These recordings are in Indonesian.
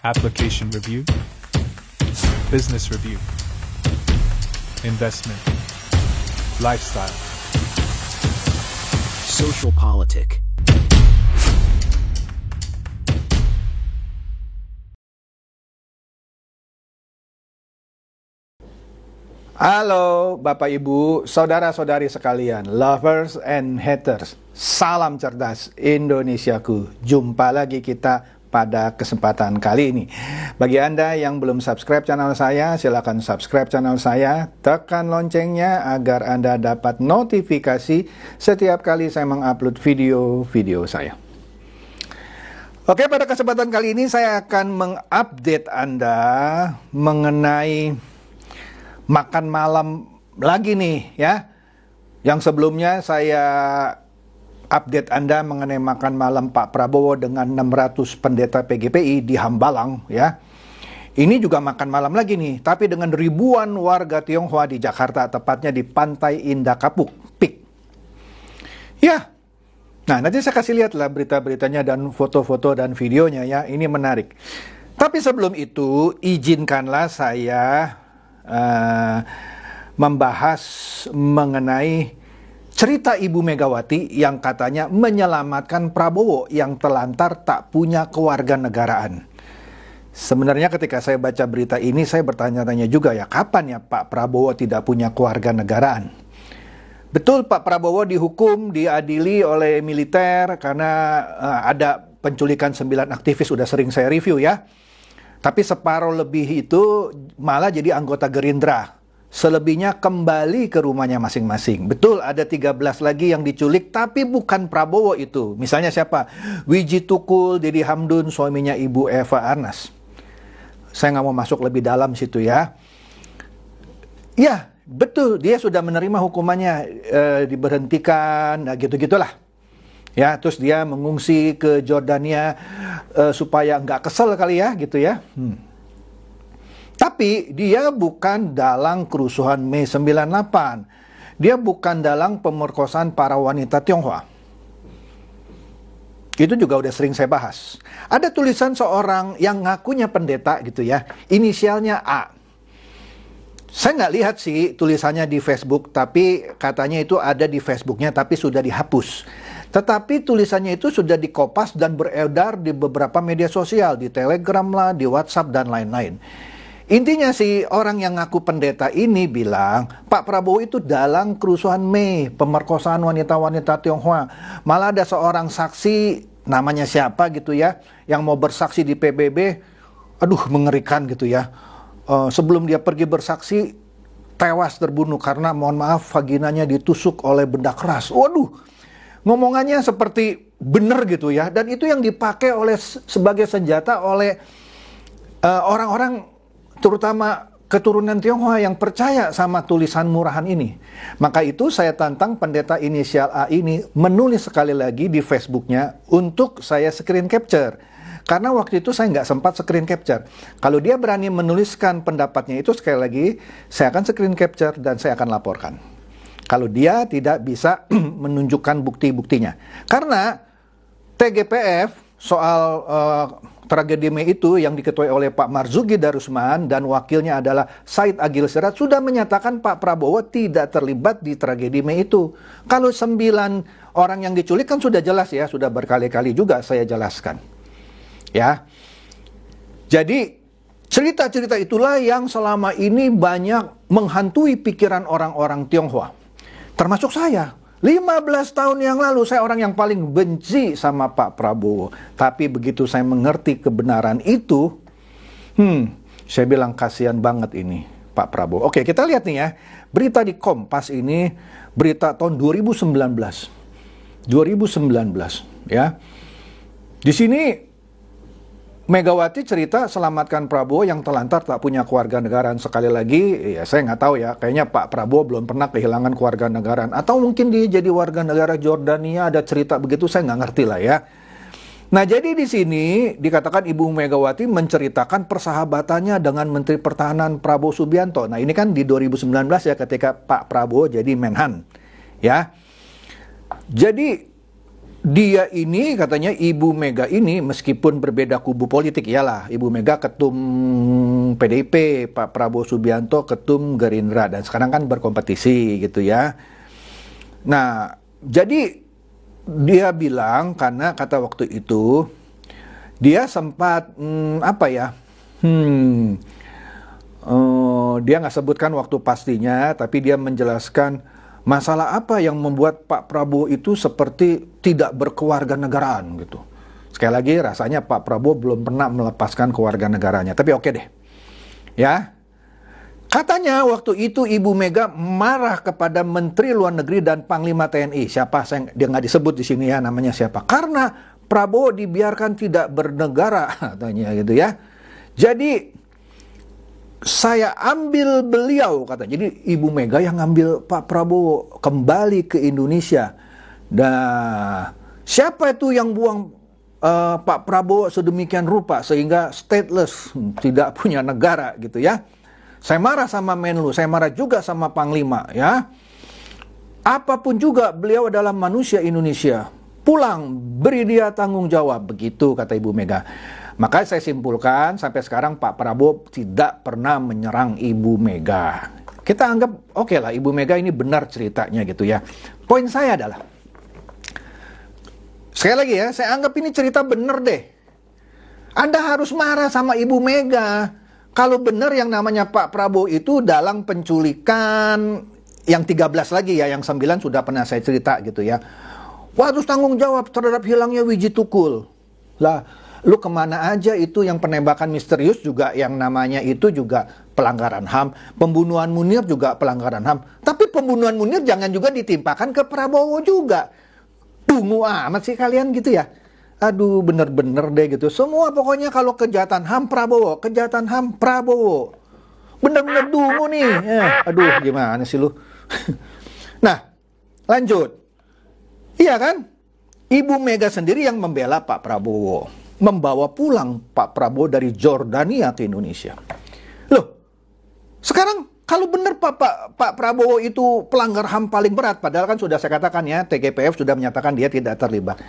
application review, business review, investment, lifestyle, social politic. Halo Bapak Ibu, saudara-saudari sekalian, lovers and haters. Salam cerdas Indonesiaku. Jumpa lagi kita pada kesempatan kali ini. Bagi Anda yang belum subscribe channel saya, silakan subscribe channel saya, tekan loncengnya agar Anda dapat notifikasi setiap kali saya mengupload video-video saya. Oke, pada kesempatan kali ini saya akan mengupdate Anda mengenai makan malam lagi nih ya. Yang sebelumnya saya update Anda mengenai makan malam Pak Prabowo dengan 600 pendeta PGPI di Hambalang ya. Ini juga makan malam lagi nih, tapi dengan ribuan warga Tionghoa di Jakarta, tepatnya di Pantai Indah Kapuk, PIK. Ya. Nah, nanti saya kasih lihat lah berita-beritanya dan foto-foto dan videonya ya. Ini menarik. Tapi sebelum itu, izinkanlah saya membahas mengenai cerita Ibu Megawati yang katanya menyelamatkan Prabowo yang telantar tak punya kewarganegaraan. Sebenarnya ketika saya baca berita ini, saya bertanya-tanya juga ya, kapan ya Pak Prabowo tidak punya kewarganegaraan? Betul, Pak Prabowo dihukum, diadili oleh militer karena ada penculikan 9 aktivis, sudah sering saya review ya. Tapi separuh lebih itu malah jadi anggota Gerindra. Selebihnya kembali ke rumahnya masing-masing. Betul, ada 13 lagi yang diculik, tapi bukan Prabowo itu. Misalnya siapa? Wiji Tukul, Didi Hamdun, suaminya Ibu Eva Arnas. Saya nggak mau masuk lebih dalam situ ya. Ya, betul, dia sudah menerima hukumannya, diberhentikan, nah gitu-gitulah. Ya, terus dia mengungsi ke Jordania supaya nggak kesel kali ya, gitu ya. Tapi dia bukan dalang kerusuhan Mei 98. Dia bukan dalang pemerkosaan para wanita Tionghoa. Itu juga udah sering saya bahas. Ada tulisan seorang yang ngakunya pendeta gitu ya, inisialnya A. Saya nggak lihat sih tulisannya di Facebook, tapi katanya itu ada di Facebooknya, tapi sudah dihapus. Tetapi tulisannya itu sudah dikopas dan beredar di beberapa media sosial, di Telegram lah, di WhatsApp, dan lain-lain. Intinya sih, orang yang ngaku pendeta ini bilang, Pak Prabowo itu dalang kerusuhan Mei, pemerkosaan wanita-wanita Tionghoa. Malah ada seorang saksi, namanya siapa gitu ya, yang mau bersaksi di PBB, aduh mengerikan gitu ya. Sebelum dia pergi bersaksi, tewas terbunuh karena mohon maaf vaginanya ditusuk oleh benda keras. Waduh, ngomongannya seperti benar gitu ya. Dan itu yang dipakai oleh sebagai senjata oleh orang-orang terutama keturunan Tionghoa yang percaya sama tulisan murahan ini. Maka itu saya tantang pendeta inisial A ini menulis sekali lagi di Facebooknya untuk saya screen capture. Karena waktu itu saya nggak sempat screen capture. Kalau dia berani menuliskan pendapatnya itu, sekali lagi, saya akan screen capture dan saya akan laporkan. Kalau dia tidak bisa menunjukkan bukti-buktinya. Karena TGPF soal tragedi Mei itu yang diketuai oleh Pak Marzuki Darusman dan wakilnya adalah Said Agil Siraj sudah menyatakan Pak Prabowo tidak terlibat di tragedi Mei itu. Kalau 9 orang yang diculik kan sudah jelas ya, sudah berkali-kali juga saya jelaskan. Ya, jadi cerita-cerita itulah yang selama ini banyak menghantui pikiran orang-orang Tionghoa. Termasuk saya. 15 tahun yang lalu saya orang yang paling benci sama Pak Prabowo. Tapi begitu saya mengerti kebenaran itu, saya bilang kasihan banget ini Pak Prabowo. Oke, kita lihat nih ya. Berita di Kompas ini, berita tahun 2019. 2019, ya. Di sini Megawati cerita selamatkan Prabowo yang telantar tak punya kewarganegaraan. Sekali lagi, ya saya nggak tahu ya, kayaknya Pak Prabowo belum pernah kehilangan kewarganegaraan. Atau mungkin dia jadi warga negara Jordania, ada cerita begitu, saya nggak ngerti lah ya. Nah, jadi di sini dikatakan Ibu Megawati menceritakan persahabatannya dengan Menteri Pertahanan Prabowo Subianto. Nah, ini kan di 2019 ya ketika Pak Prabowo jadi Menhan. Ya. Jadi dia ini katanya Ibu Mega ini meskipun berbeda kubu politik, iyalah Ibu Mega ketum PDIP, Pak Prabowo Subianto ketum Gerindra, dan sekarang kan berkompetisi gitu ya. Nah, jadi dia bilang karena kata waktu itu dia sempat dia nggak sebutkan waktu pastinya, tapi dia menjelaskan masalah apa yang membuat Pak Prabowo itu seperti tidak berkewarganegaraan gitu. Sekali lagi rasanya Pak Prabowo belum pernah melepaskan kewarganegaranya. Tapi oke deh. Ya. Katanya waktu itu Ibu Mega marah kepada Menteri Luar Negeri dan Panglima TNI. Siapa? Dia nggak disebut di sini ya namanya siapa. Karena Prabowo dibiarkan tidak bernegara katanya gitu ya. Jadi saya ambil beliau, kata. Jadi Ibu Mega yang ngambil Pak Prabowo kembali ke Indonesia. Nah, siapa itu yang buang Pak Prabowo sedemikian rupa sehingga stateless, tidak punya negara gitu ya. Saya marah sama Menlu, saya marah juga sama Panglima ya. Apapun juga beliau adalah manusia Indonesia. Pulang, beri dia tanggung jawab, begitu kata Ibu Mega. Maka saya simpulkan sampai sekarang Pak Prabowo tidak pernah menyerang Ibu Mega. Kita anggap oke lah Ibu Mega ini benar ceritanya gitu ya. Poin saya adalah, sekali lagi ya, saya anggap ini cerita benar deh. Anda harus marah sama Ibu Mega. Kalau benar yang namanya Pak Prabowo itu dalam penculikan yang 13 lagi ya, yang 9 sudah pernah saya cerita gitu ya. Wah, harus tanggung jawab terhadap hilangnya Wiji Tukul. Lah, lu kemana aja itu yang penembakan misterius juga yang namanya itu juga pelanggaran HAM. Pembunuhan Munir juga pelanggaran HAM. Tapi pembunuhan Munir jangan juga ditimpakan ke Prabowo juga. Dungu amat sih kalian gitu ya. Aduh, bener-bener deh gitu. Semua pokoknya kalau kejahatan HAM Prabowo, kejahatan HAM Prabowo. Bener-bener dungu nih. Aduh, gimana sih lu? Nah, lanjut. Iya kan? Ibu Mega sendiri yang membela Pak Prabowo. Membawa pulang Pak Prabowo dari Jordania ke Indonesia. Loh, sekarang kalau benar Pak Prabowo itu pelanggar HAM paling berat, padahal kan sudah saya katakan ya, TGPF sudah menyatakan dia tidak terlibat.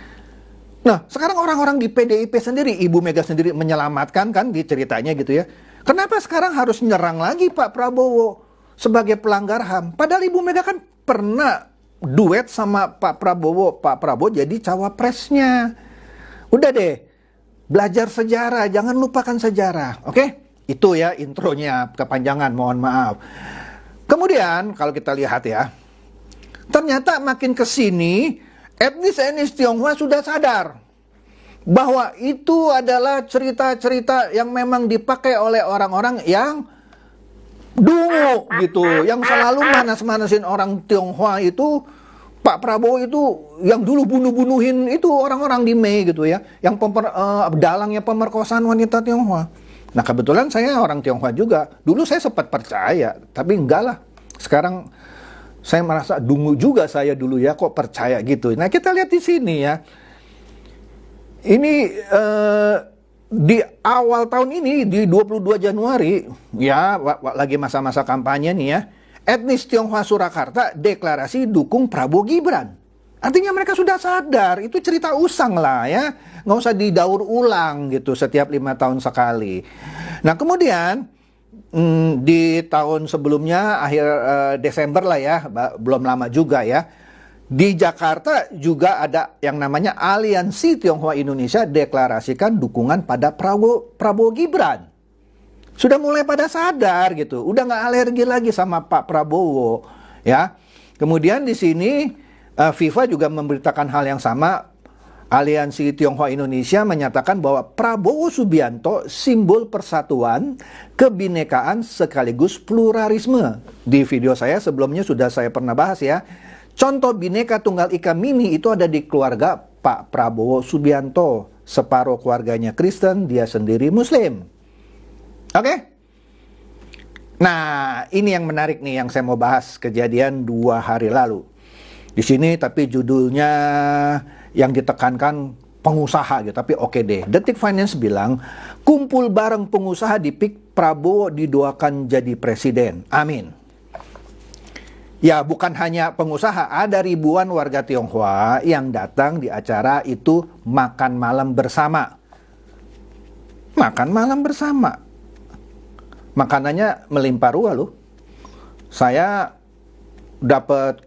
Nah, sekarang orang-orang di PDIP sendiri, Ibu Mega sendiri menyelamatkan kan di ceritanya gitu ya. Kenapa sekarang harus nyerang lagi Pak Prabowo sebagai pelanggar HAM? Padahal Ibu Mega kan pernah duet sama Pak Prabowo jadi cawapresnya. Udah deh, belajar sejarah, jangan lupakan sejarah, oke? Itu ya intronya, kepanjangan, mohon maaf. Kemudian kalau kita lihat ya, ternyata makin kesini etnis Tionghoa sudah sadar bahwa itu adalah cerita-cerita yang memang dipakai oleh orang-orang yang dungu gitu, yang selalu manas-manasin orang Tionghoa itu. Pak Prabowo itu yang dulu bunuh-bunuhin itu orang-orang di Mei gitu ya, yang dalangnya pemerkosaan wanita Tionghoa. Nah kebetulan saya orang Tionghoa juga. Dulu saya sempat percaya, tapi enggak lah. Sekarang saya merasa dungu juga saya dulu ya, kok percaya gitu. Nah kita lihat di sini ya. Ini di awal tahun ini, di 22 Januari, ya lagi masa-masa kampanye nih ya, etnis Tionghoa Surakarta deklarasi dukung Prabowo Gibran. Artinya mereka sudah sadar, itu cerita usang lah ya. Nggak usah didaur ulang gitu setiap 5 tahun sekali. Nah kemudian di tahun sebelumnya, akhir Desember lah ya, belum lama juga ya, di Jakarta juga ada yang namanya Aliansi Tionghoa Indonesia deklarasikan dukungan pada Prabowo Gibran. Sudah mulai pada sadar gitu, udah nggak alergi lagi sama Pak Prabowo, ya. Kemudian di sini FIFA juga memberitakan hal yang sama. Aliansi Tionghoa Indonesia menyatakan bahwa Prabowo Subianto simbol persatuan, kebinekaan sekaligus pluralisme. Di video saya sebelumnya sudah saya pernah bahas ya. Contoh Bhinneka Tunggal Ika Mini itu ada di keluarga Pak Prabowo Subianto. Separuh keluarganya Kristen, dia sendiri Muslim. Oke? Nah, ini yang menarik nih yang saya mau bahas, kejadian 2 hari lalu. Di sini tapi judulnya yang ditekankan pengusaha gitu, tapi oke deh. Detik Finance bilang, kumpul bareng pengusaha di PIK Prabowo didoakan jadi presiden. Amin. Ya, bukan hanya pengusaha, ada ribuan warga Tionghoa yang datang di acara itu makan malam bersama. Makan malam bersama. Makanannya melimpah ruah loh. Saya dapat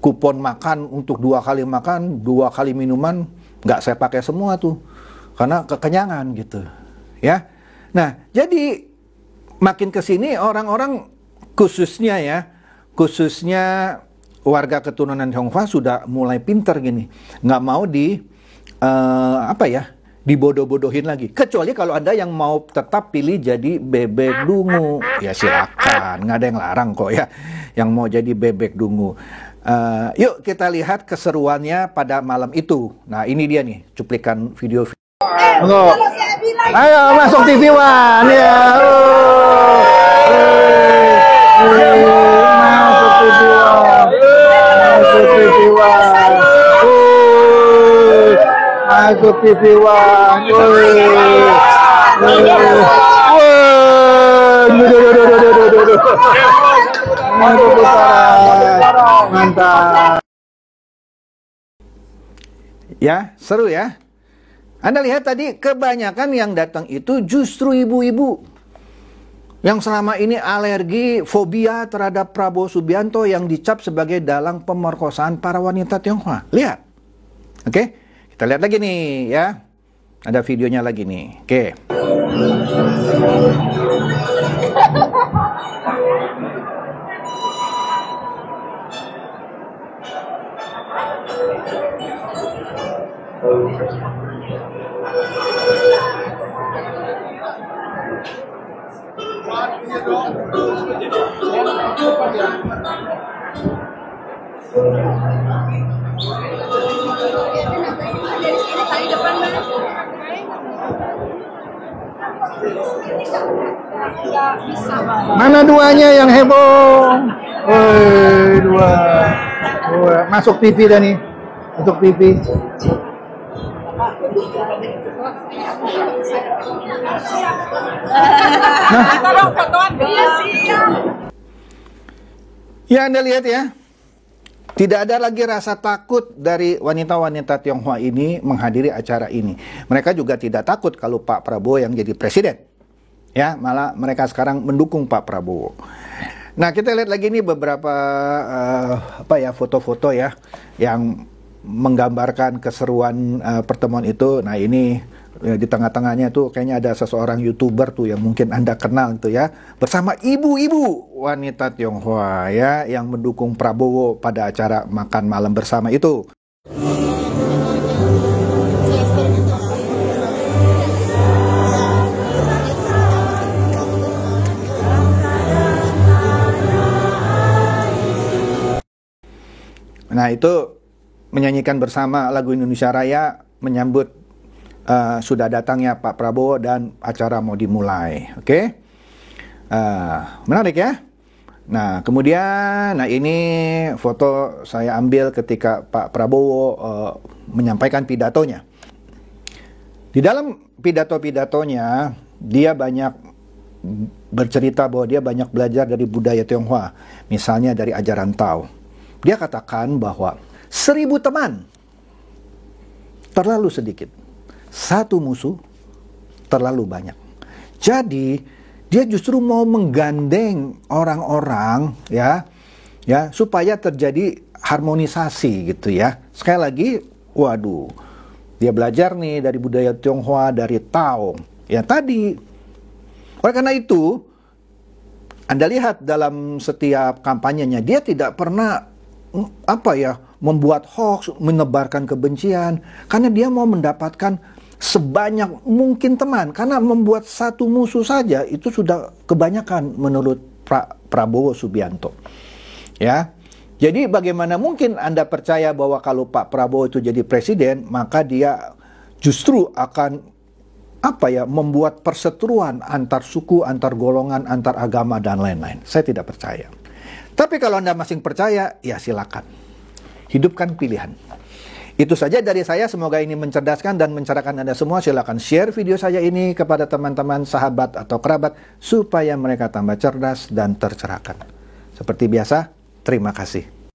kupon makan untuk 2 kali makan, 2 kali minuman, nggak saya pakai semua tuh. Karena kekenyangan gitu. Ya. Nah, jadi makin kesini orang-orang khususnya warga keturunan Tionghoa sudah mulai pinter gini, nggak mau dibodoh-bodohin lagi. Kecuali kalau Anda yang mau tetap pilih jadi bebek dungu, ya silakan, nggak ada yang larang kok ya, yang mau jadi bebek dungu. Yuk kita lihat keseruannya pada malam itu. Nah ini dia nih cuplikan video. Ayo masuk TV One ya. Masuk TV One. Mantap. Ya, seru ya. Anda lihat tadi kebanyakan yang datang itu justru ibu-ibu yang selama ini alergi, fobia terhadap Prabowo Subianto yang dicap sebagai dalang pemerkosaan para wanita Tionghoa. Lihat. Oke, kita lihat lagi nih ya. Ada videonya lagi nih. Oke. Mana duanya yang heboh? Woi, dua. Masuk TV dah nih. Masuk TV. Ya Anda lihat ya, tidak ada lagi rasa takut dari wanita-wanita Tionghoa ini menghadiri acara ini. Mereka juga tidak takut kalau Pak Prabowo yang jadi presiden. Ya, malah mereka sekarang mendukung Pak Prabowo. Nah, kita lihat lagi nih beberapa foto-foto ya yang menggambarkan keseruan pertemuan itu. Nah, ini di tengah-tengahnya tuh kayaknya ada seseorang YouTuber tuh yang mungkin Anda kenal itu ya, bersama ibu-ibu wanita Tionghoa ya yang mendukung Prabowo pada acara makan malam bersama itu. Nah, itu menyanyikan bersama lagu Indonesia Raya menyambut sudah datangnya Pak Prabowo dan acara mau dimulai. Oke? Menarik ya? Nah, kemudian ini foto saya ambil ketika Pak Prabowo menyampaikan pidatonya. Di dalam pidato-pidatonya dia banyak bercerita bahwa dia banyak belajar dari budaya Tionghoa, misalnya dari ajaran Tao. Dia katakan bahwa 1000 teman terlalu sedikit, 1 musuh terlalu banyak. Jadi dia justru mau menggandeng orang-orang ya supaya terjadi harmonisasi gitu ya. Sekali lagi, waduh, dia belajar nih dari budaya Tionghoa, dari Tao. Ya tadi. Oleh karena itu, Anda lihat dalam setiap kampanyenya dia tidak pernah membuat hoax, menebarkan kebencian, karena dia mau mendapatkan sebanyak mungkin teman. Karena membuat 1 musuh saja itu sudah kebanyakan menurut Prabowo Subianto. Ya, jadi bagaimana mungkin Anda percaya bahwa kalau Pak Prabowo itu jadi presiden, maka dia justru akan membuat perseteruan antar suku, antar golongan, antar agama dan lain-lain. Saya tidak percaya. Tapi kalau Anda masih percaya, ya silakan. Hidupkan pilihan. Itu saja dari saya, semoga ini mencerdaskan dan mencerahkan Anda semua. Silakan share video saya ini kepada teman-teman, sahabat atau kerabat supaya mereka tambah cerdas dan tercerahkan. Seperti biasa, Terima kasih.